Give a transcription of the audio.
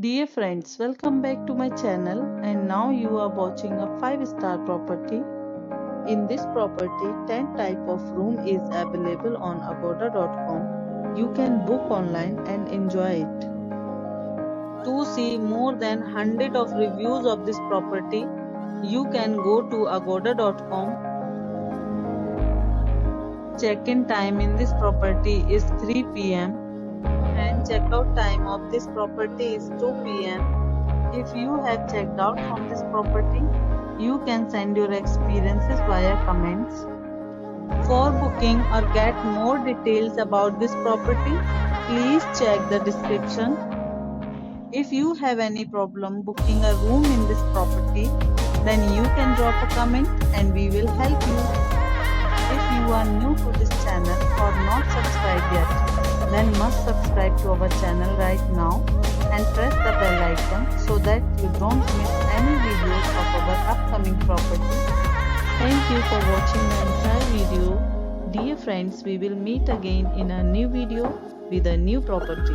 Dear friends, welcome back to my channel, and now you are watching a 5-star property. In this property, 10 type of room is available on agoda.com. You can book online and enjoy it. To see more than 100 of reviews of this property, you can go to agoda.com. Check-in time in this property is 3 p.m. and checkout time of this property is 2 p.m. If you have checked out from this property, you can send your experiences via comments. For booking or get more details about this property, please check the description. If you have any problem booking a room in this property, then you can drop a comment and we will help you. If you are new to this channel or not subscribed yet, then must subscribe to our channel right now and press the bell icon so that you don't miss any videos of our upcoming property. Thank you for watching the entire video. Dear friends, we will meet again in a new video with a new property.